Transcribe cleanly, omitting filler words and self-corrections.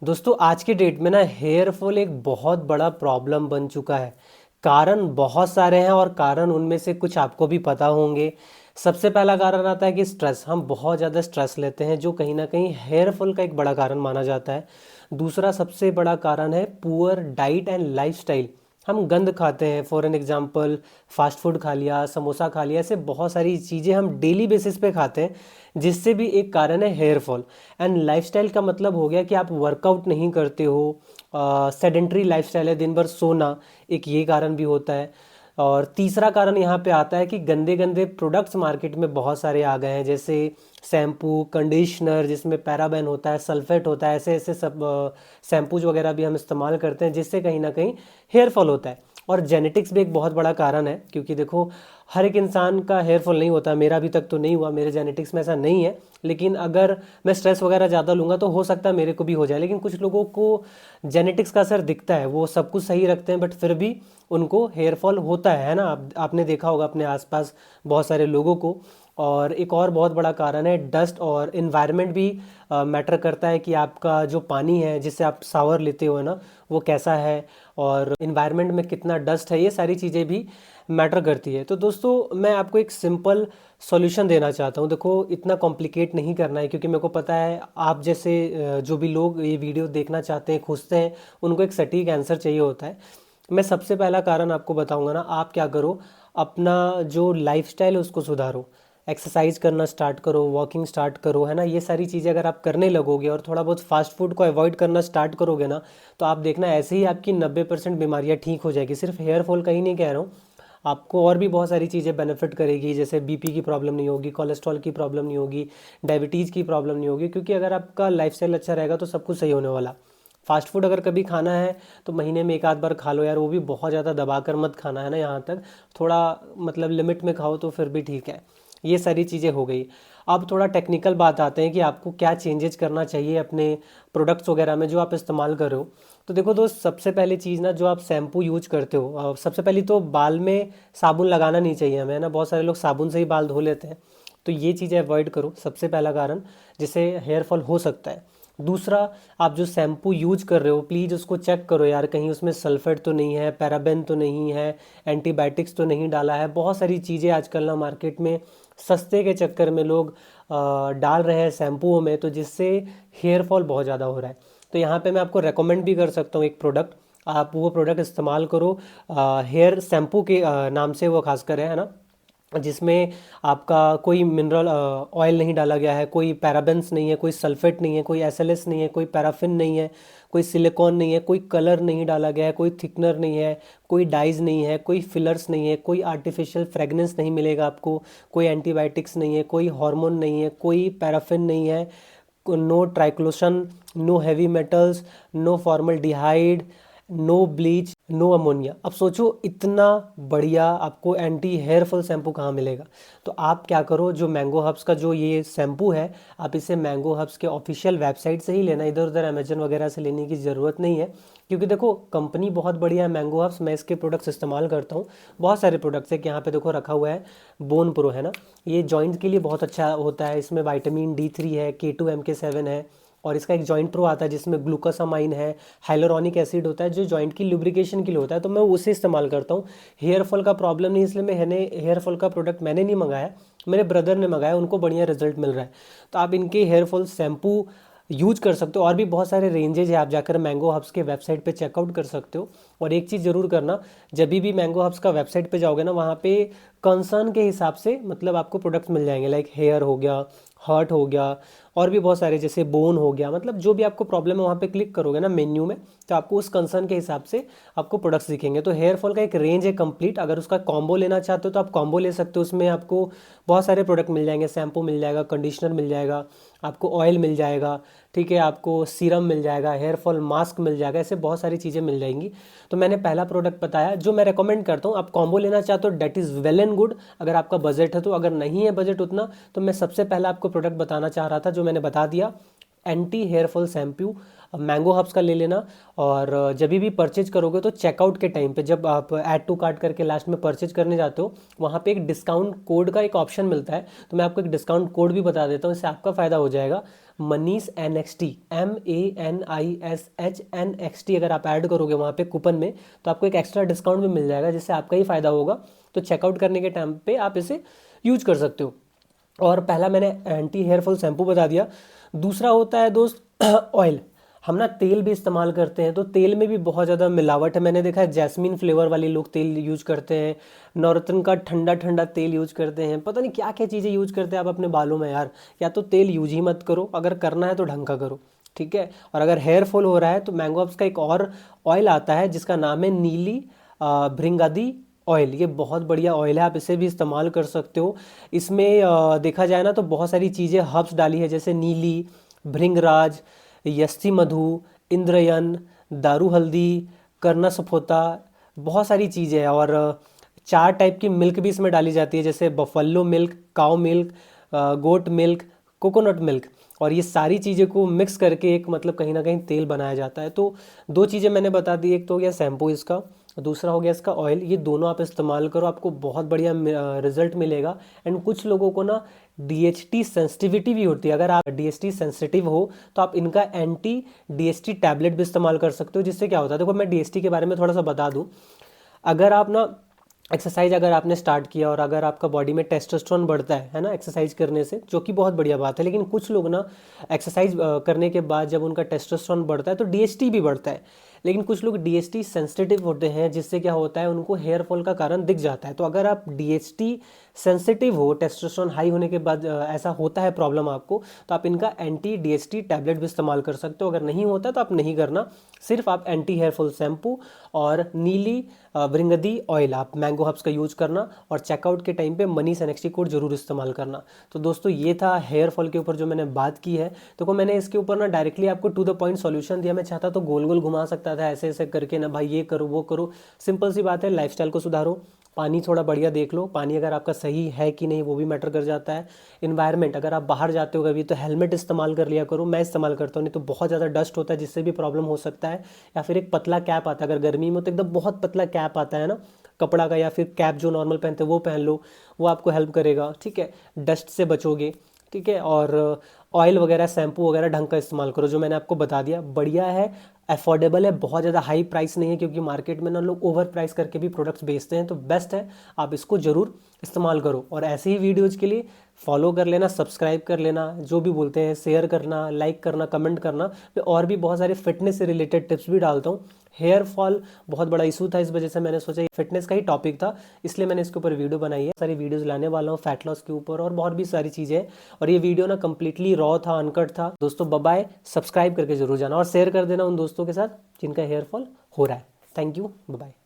दोस्तों आज के डेट में ना हेयर फॉल एक बहुत बड़ा प्रॉब्लम बन चुका है। कारण बहुत सारे हैं और कारण उनमें से कुछ आपको भी पता होंगे। सबसे पहला कारण आता है कि स्ट्रेस। हम बहुत ज़्यादा स्ट्रेस लेते हैं जो कहीं ना कहीं हेयर फॉल का एक बड़ा कारण माना जाता है। दूसरा सबसे बड़ा कारण है पुअर डाइट एंड लाइफस्टाइल। हम गंद खाते हैं, for an example fast food खा लिया, समोसा खा लिया, ऐसे बहुत सारी चीज़ें हम डेली बेसिस पे खाते हैं जिससे भी एक कारण है हेयर फॉल। एंड लाइफस्टाइल का मतलब हो गया कि आप वर्कआउट नहीं करते हो, सेडेंट्री लाइफस्टाइल है, दिन भर सोना, एक ये कारण भी होता है। और तीसरा कारण यहाँ पे आता है कि गंदे गंदे प्रोडक्ट्स मार्केट में बहुत सारे आ गए हैं, जैसे शैम्पू, कंडीशनर जिसमें पैराबेन होता है, सल्फेट होता है, ऐसे ऐसे सब शैम्पूज वगैरह भी हम इस्तेमाल करते हैं जिससे कहीं ना कहीं हेयर फॉल होता है। और जेनेटिक्स भी एक बहुत बड़ा कारण है, क्योंकि देखो हर एक इंसान का हेयर फॉल नहीं होता। मेरा अभी तक तो नहीं हुआ, मेरे जेनेटिक्स में ऐसा नहीं है, लेकिन अगर मैं स्ट्रेस वगैरह ज़्यादा लूँगा तो हो सकता है मेरे को भी हो जाए। लेकिन कुछ लोगों को जेनेटिक्स का असर दिखता है, वो सब कुछ सही रखते हैं बट फिर भी उनको हेयर फॉल होता है ना। आपने देखा होगा अपने आसपास बहुत सारे लोगों को। और एक और बहुत बड़ा कारण है डस्ट और इन्वायरमेंट भी मैटर करता है कि आपका जो पानी है जिससे आप शावर लेते हो ना, वो कैसा है, और इन्वायरमेंट में कितना डस्ट है, ये सारी चीज़ें भी मैटर करती है। तो दोस्तों मैं आपको एक सिंपल सॉल्यूशन देना चाहता हूँ। देखो इतना कॉम्प्लिकेट नहीं करना है, क्योंकि मेरे को पता है आप जैसे जो भी लोग ये वीडियो देखना चाहते हैं, खोजते हैं, उनको एक सटीक आंसर चाहिए होता है। मैं सबसे पहला कारण आपको बताऊंगा ना, आप क्या करो, अपना जो लाइफस्टाइल है उसको सुधारो। एक्सरसाइज करना स्टार्ट करो, वॉकिंग स्टार्ट करो, है ना। ये सारी चीज़ें अगर आप करने लगोगे और थोड़ा बहुत फास्ट फूड को अवॉइड करना स्टार्ट करोगे ना, तो आप देखना ऐसे ही आपकी 90% बीमारियाँ ठीक हो जाएगी। सिर्फ हेयर फॉल का ही नहीं कह रहा हूँ, आपको और भी बहुत सारी चीज़ें बेनिफिट करेगी, जैसे बीपी की प्रॉब्लम नहीं होगी, कोलेस्ट्रॉल की प्रॉब्लम नहीं होगी, डायबिटीज़ की प्रॉब्लम नहीं होगी। क्योंकि अगर आपका लाइफस्टाइल अच्छा रहेगा तो सब कुछ सही होने वाला। फास्ट फूड अगर कभी खाना है तो महीने में एक आध बार खा लो यार, वो भी बहुत ज़्यादा दबा कर मत खाना, है ना। यहाँ तक थोड़ा मतलब लिमिट में खाओ तो फिर भी ठीक है। ये सारी चीज़ें हो गई। अब थोड़ा टेक्निकल बात आते हैं कि आपको क्या चेंजेस करना चाहिए अपने प्रोडक्ट्स वगैरह में जो आप इस्तेमाल कर रहे हो। तो देखो दोस्त, सबसे पहले चीज़ ना, जो आप शैम्पू यूज करते हो, सबसे पहले तो बाल में साबुन लगाना नहीं चाहिए हमें, है ना। बहुत सारे लोग साबुन से ही बाल धो लेते हैं, तो ये चीज़ें अवॉइड करो, सबसे पहला कारण जिससे हेयर फॉल हो सकता है। दूसरा, आप जो शैम्पू यूज कर रहे हो प्लीज़ उसको चेक करो यार, कहीं उसमें सल्फेट तो नहीं है, पैराबेन तो नहीं है, एंटीबायोटिक्स तो नहीं डाला है। बहुत सारी चीज़ें आजकल ना मार्केट में सस्ते के चक्कर में लोग डाल रहे हैं शैम्पुओं में, तो जिससे हेयर फॉल बहुत ज़्यादा हो रहा है। तो यहाँ पे मैं आपको रेकमेंड भी कर सकता हूँ एक प्रोडक्ट, आप वो प्रोडक्ट इस्तेमाल करो। हेयर शैम्पू के नाम से वो खासकर है ना, जिसमें आपका कोई मिनरल ऑयल नहीं डाला गया है, कोई पैराबेंस नहीं है, कोई सल्फेट नहीं है, कोई एसएलएस नहीं है, कोई पैराफिन नहीं है, कोई सिलिकॉन नहीं है, कोई कलर नहीं डाला गया है, कोई थिकनर नहीं है, कोई डाइज नहीं है, कोई फिलर्स नहीं है, कोई आर्टिफिशियल फ्रेगनेंस नहीं मिलेगा आपको, कोई एंटीबायोटिक्स नहीं है, कोई हार्मोन नहीं है, कोई पैराफिन नहीं है, no triclosan, no heavy metals, no formaldehyde, no bleach, no ammonia. अब सोचो इतना बढ़िया आपको एंटी हेयर फॉल शैम्पू कहाँ मिलेगा। तो आप क्या करो, जो मैंगो हब्स का जो ये शैम्पू है, आप इसे मैंगो हब्स के ऑफिशियल वेबसाइट से ही लेना, इधर उधर अमेजन वगैरह से लेने की ज़रूरत नहीं है। क्योंकि देखो कंपनी बहुत बढ़िया है मैंगो हब्स, मैं इसके प्रोडक्ट्स इस्तेमाल करता हूँ। बहुत सारे प्रोडक्ट्स है कि यहाँ पे देखो रखा हुआ है बोन प्रो, है ना। ये जॉइंट के लिए बहुत अच्छा होता है, इसमें विटामिन D3 है, K2 MK7 है। और इसका एक जॉइंट प्रो आता है जिसमें ग्लूकोसामाइन है, हाइलोरॉनिक एसिड होता है, जो जॉइंट की लुब्रिकेशन के लिए होता है, तो मैं उसे इस्तेमाल करता हूँ। हेयर फॉल का प्रॉब्लम नहीं, इसलिए मैंने हेयर फॉल का प्रोडक्ट मैंने नहीं मंगाया, मेरे ब्रदर ने मंगाया, उनको बढ़िया रिजल्ट मिल रहा है। तो आप इनके हेयर फॉल शैम्पू यूज कर सकते हो। और भी बहुत सारे रेंजेज है, आप जाकर मैंगो हब्स के वेबसाइट पे चेकआउट कर सकते हो। और एक चीज़ ज़रूर करना, जब भी मैंगो हब्स का वेबसाइट पे जाओगे ना, वहाँ पे कंसर्न के हिसाब से मतलब आपको प्रोडक्ट्स मिल जाएंगे, लाइक हेयर हो गया, हार्ट हो गया, और भी बहुत सारे जैसे बोन हो गया, मतलब जो भी आपको प्रॉब्लम है वहाँ पे क्लिक करोगे ना मेन्यू में, तो आपको उस कंसर्न के हिसाब से आपको प्रोडक्ट्स दिखेंगे। तो हेयर फॉल का एक रेंज है कंप्लीट, अगर उसका कॉम्बो लेना चाहते हो तो आप कॉम्बो ले सकते हो। उसमें आपको बहुत सारे प्रोडक्ट मिल जाएंगे, शैम्पू मिल जाएगा, कंडीशनर मिल जाएगा, आपको ऑयल मिल जाएगा, ठीक है, आपको सीरम मिल जाएगा, हेयर फॉल मास्क मिल जाएगा, ऐसे बहुत सारी चीज़ें मिल जाएंगी। तो मैंने पहला प्रोडक्ट बताया जो मैं रेकमेंड करता हूँ। आप कॉम्बो लेना चाहते हो that is well and good, अगर आपका बजट है तो। अगर नहीं है बजट उतना, तो मैं सबसे पहला आपको प्रोडक्ट बताना चाह रहा था जो मैंने बता दिया, anti hair fall shampoo mango herbs का ले लेना। और जब भी परचेज करोगे तो चेकआउट के टाइम पे, जब आप ऐड टू कार्ट करके लास्ट में परचेज करने जाते हो, वहाँ पे एक डिस्काउंट कोड का एक ऑप्शन मिलता है। तो मैं आपको एक डिस्काउंट कोड भी बता देता हूँ, इससे आपका फ़ायदा हो जाएगा। मनीष NXT, MANISHNXT, अगर आप ऐड करोगे वहाँ पे कूपन में, तो आपको एक एक्स्ट्रा डिस्काउंट भी मिल जाएगा, जिससे आपका ही फ़ायदा होगा। तो चेकआउट करने के टाइम पे आप इसे यूज कर सकते हो। और पहला मैंने एंटी हेयर फॉल शैम्पू बता दिया। दूसरा होता है दोस्त ऑयल। हम ना तेल भी इस्तेमाल करते हैं, तो तेल में भी बहुत ज़्यादा मिलावट है। मैंने देखा है जैस्मिन फ्लेवर वाले लोग तेल यूज करते हैं, नवरत्न का ठंडा ठंडा तेल यूज करते हैं, पता नहीं क्या क्या चीज़ें यूज करते हैं आप अपने बालों में यार। या तो तेल यूज ही मत करो, अगर करना है तो ढंग का करो, ठीक है। और अगर हेयर फॉल हो रहा है तो मैंगो हब्स का एक और ऑयल आता है जिसका नाम है नीली भृंगादी ऑयल। ये बहुत बढ़िया ऑयल है, आप इसे भी इस्तेमाल कर सकते हो। इसमें देखा जाए ना तो बहुत सारी चीज़ें हर्ब्स डाली है, जैसे नीली, भृंगराज, यस्ती मधु, इंद्रयन, दारू हल्दी, करना सफोता, बहुत सारी चीज़ें हैं। और 4 टाइप की मिल्क भी इसमें डाली जाती है, जैसे buffalo milk, cow milk, goat milk, coconut milk. और ये सारी चीज़ें को मिक्स करके एक मतलब कहीं ना कहीं तेल बनाया जाता है। तो 2 चीज़ें मैंने बता दी, एक तो हो गया शैम्पू इसका, दूसरा हो गया इसका ऑयल। ये दोनों आप इस्तेमाल करो, आपको बहुत बढ़िया रिजल्ट मिलेगा। एंड कुछ लोगों को ना DHT सेंसिटिविटी भी होती है। अगर आप DHT सेंसिटिव हो तो आप इनका एंटी DHT टैबलेट भी इस्तेमाल कर सकते हो। जिससे क्या होता है, देखो मैं DHT के बारे में थोड़ा सा बता दूं। अगर आप ना एक्सरसाइज अगर आपने स्टार्ट किया और अगर आपका बॉडी में टेस्टोस्टेरोन बढ़ता है ना एक्सरसाइज करने से, जो कि बहुत बढ़िया बात है, लेकिन कुछ लोग ना एक्सरसाइज करने के बाद जब उनका टेस्टोस्टेरोन बढ़ता है तो DHT भी बढ़ता है। लेकिन कुछ लोग DHT सेंसिटिव होते हैं, जिससे क्या होता है उनको हेयर फॉल का कारण दिख जाता है। तो अगर आप DHT सेंसिटिव हो, टेस्टोस्टेरोन हाई होने के बाद ऐसा होता है प्रॉब्लम आपको, तो आप इनका एंटी DHT टैबलेट भी इस्तेमाल कर सकते हो। अगर नहीं होता तो आप नहीं करना, सिर्फ आप एंटी हेयर फॉल शैम्पू और नीली भृंगदी ऑयल आप मैंगो हब्स का यूज करना। और चेकआउट के टाइम पे मनीष NXT कोड जरूर इस्तेमाल करना। तो दोस्तों ये था हेयर फॉल के ऊपर जो मैंने बात की है। तो मैंने इसके ऊपर ना डायरेक्टली आपको टू द पॉइंट सॉल्यूशन दिया। मैं चाहता तो गोल गोल घुमा सकता था ऐसे ऐसे करके ना, भाई ये करो वो करो। सिंपल सी बात है, लाइफस्टाइल को सुधारो, पानी थोड़ा बढ़िया देख लो, पानी अगर आपका सही है कि नहीं वो भी मैटर कर जाता है। इन्वायरमेंट, अगर आप बाहर जाते हो कभी तो हेलमेट इस्तेमाल कर लिया करो, मैं इस्तेमाल करता हूँ, नहीं तो बहुत ज़्यादा डस्ट होता है जिससे भी प्रॉब्लम हो सकता है। या फिर एक पतला कैप आता है, अगर गर्मी में तो एकदम बहुत पतला कैप आता है ना कपड़ा का, या फिर कैप जो नॉर्मल पहनते हैं वो पहन लो, वो आपको हेल्प करेगा, ठीक है। डस्ट से बचोगे, ठीक है। और ऑयल वगैरह शैम्पू वगैरह ढंग का इस्तेमाल करो, जो मैंने आपको बता दिया। बढ़िया है, अफोर्डेबल है, बहुत ज़्यादा हाई प्राइस नहीं है, क्योंकि मार्केट में ना लोग ओवर प्राइस करके भी प्रोडक्ट्स बेचते हैं। तो बेस्ट है, आप इसको ज़रूर इस्तेमाल करो। और ऐसे ही वीडियोज़ के लिए फॉलो कर लेना, सब्सक्राइब कर लेना, जो भी बोलते हैं शेयर करना, लाइक करना, कमेंट करना। मैं और भी बहुत सारे फिटनेस से रिलेटेड टिप्स भी डालता हूँ। हेयर फॉल बहुत बड़ा इशू था, इस वजह से मैंने सोचा फिटनेस का ही टॉपिक था, इसलिए मैंने इसके ऊपर वीडियो बनाई है। सारी वीडियोस लाने वाला हूँ फैट लॉस के ऊपर और बहुत भी सारी चीज़ें। और ये वीडियो ना कम्प्लीटली रॉ था, अनकट था। दोस्तों बाय, सब्सक्राइब करके जरूर जाना और शेयर कर देना उन दोस्तों के साथ जिनका हेयर फॉल हो रहा है। Thank you, bye.